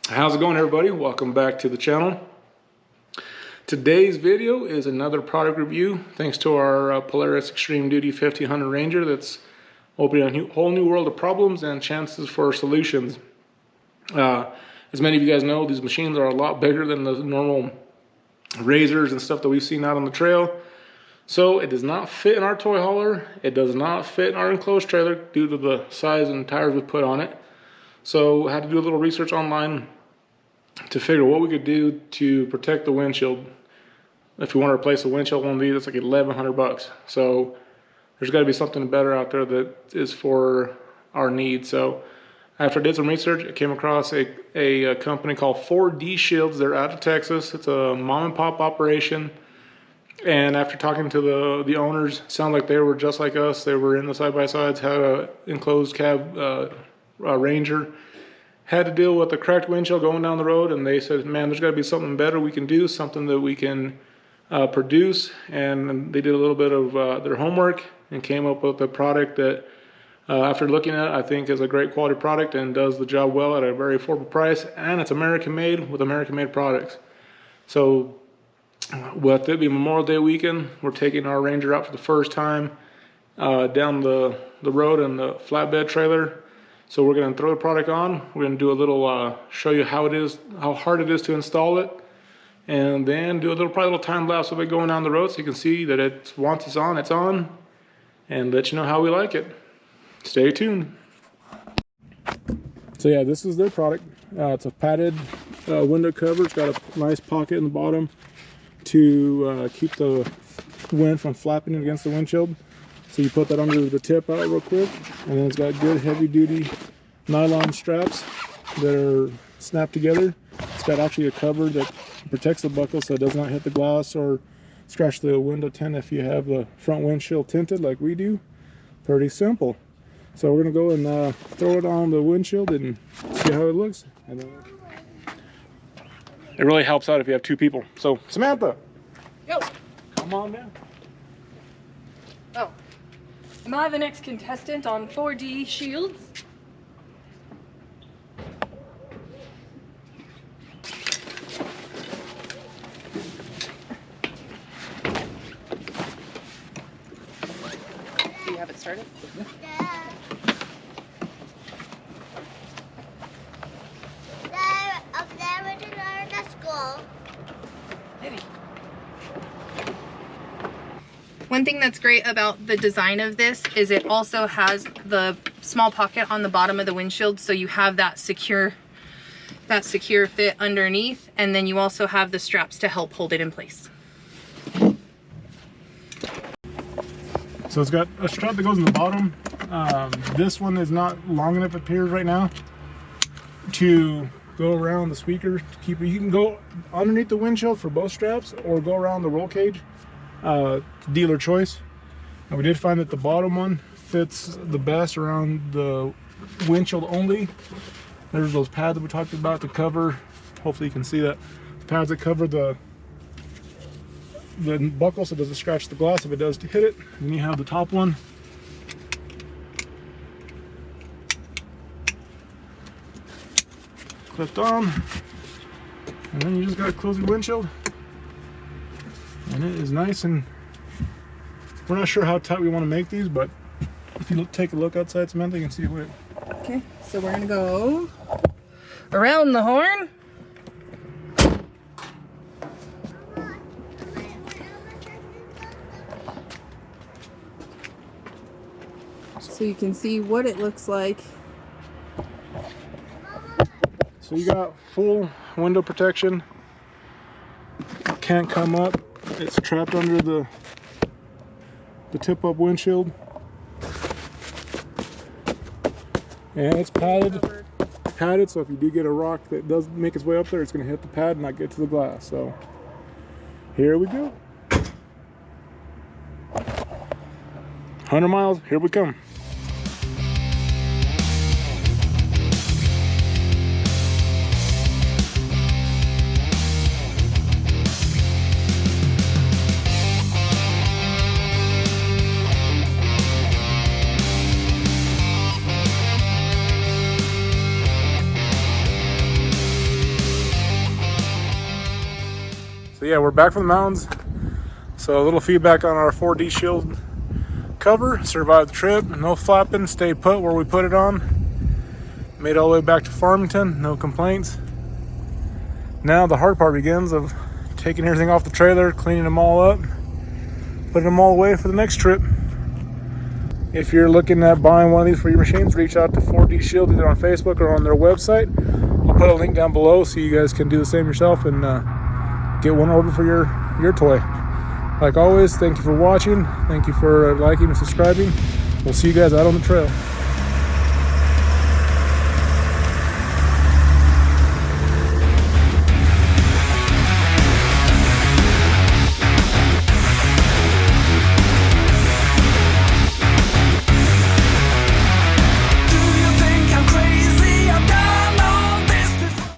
How's it going, everybody? Welcome back to the channel. Today's video is another product review thanks to our Polaris Extreme Duty 1500 Ranger that's opening a whole new world of problems and chances for solutions. As many of you guys know, these machines are a lot bigger than the normal razors and stuff that we've seen out on the trail. So it does not fit in our toy hauler. It does not fit in our enclosed trailer due to the size and tires we put on it. So I had to do a little research online to figure what we could do to protect the windshield. If we want to replace a windshield one of these, it's like $1,100. So there's got to be something better out there that is for our needs. So after I did some research, I came across a company called Windshields. They're out of Texas. It's a mom and pop operation. And after talking to the owners, it sounded like they were just like us. They were in the side-by-sides, had an enclosed cab Ranger. Had to deal with a cracked windshield going down the road, and they said, man, there's got to be something better we can do, something that we can produce. And they did a little bit of their homework and came up with a product that, after looking at it, I think is a great quality product and does the job well at a very affordable price, and it's American made with American made products. So with it being Memorial Day weekend, we're taking our Ranger out for the first time down the road in the flatbed trailer. So we're going to throw the product on. We're going to do a little show you how hard it is to install it, and then do probably a little time lapse of it going down the road so you can see that once it's on, and let you know how we like it. Stay tuned. So yeah, this is their product. It's a padded window cover. It's got a nice pocket in the bottom to keep the wind from flapping against the windshield. So you put that under the tip out real quick, and then it's got good heavy duty nylon straps that are snapped together. It's got actually a cover that protects the buckle so it does not hit the glass or scratch the window tint if you have the front windshield tinted like we do. Pretty simple. So we're gonna go and throw it on the windshield and see how it looks. And it really helps out if you have two people. So Samantha, yo, come on down. Oh. Am I the next contestant on 4D Shields? Do you have it started? Yeah. Up there with the school. Maybe. One thing that's great about the design of this is it also has the small pocket on the bottom of the windshield, so you have that secure fit underneath, and then you also have the straps to help hold it in place. So it's got a strap that goes in the bottom. This one is not long enough, it appears right now, to go around the speaker. You can go underneath the windshield for both straps or go around the roll cage. Dealer choice. And we did find that the bottom one fits the best around the windshield only. There's those pads that we talked about to cover, hopefully you can see that, the pads that cover the buckle so it doesn't scratch the glass if it does hit it. And then you have the top one. Clipped on, and then you just gotta close your windshield. And it is nice, and we're not sure how tight we want to make these, but if you take a look outside, Samantha, you can see it. Okay, so we're gonna go around the horn. So you can see what it looks like. So you got full window protection. Can't come up. It's trapped under the tip-up windshield, and it's padded. So if you do get a rock that does make its way up there, it's going to hit the pad and not get to the glass. So here we go. 100 miles. Here we come. yeah, we're back from the mountains. So a little feedback on our 4D Shield cover. Survived the trip, no flapping, stayed put where we put it on. Made it all the way back to Farmington, no complaints. Now the hard part begins of taking everything off the trailer, cleaning them all up, putting them all away for the next trip. If you're looking at buying one of these for your machines, reach out to 4D Shield either on Facebook or on their website. I'll put a link down below so you guys can do the same yourself and get one ordered for your toy. Like always, thank you for watching. Thank you for liking and subscribing. We'll see you guys out on the trail.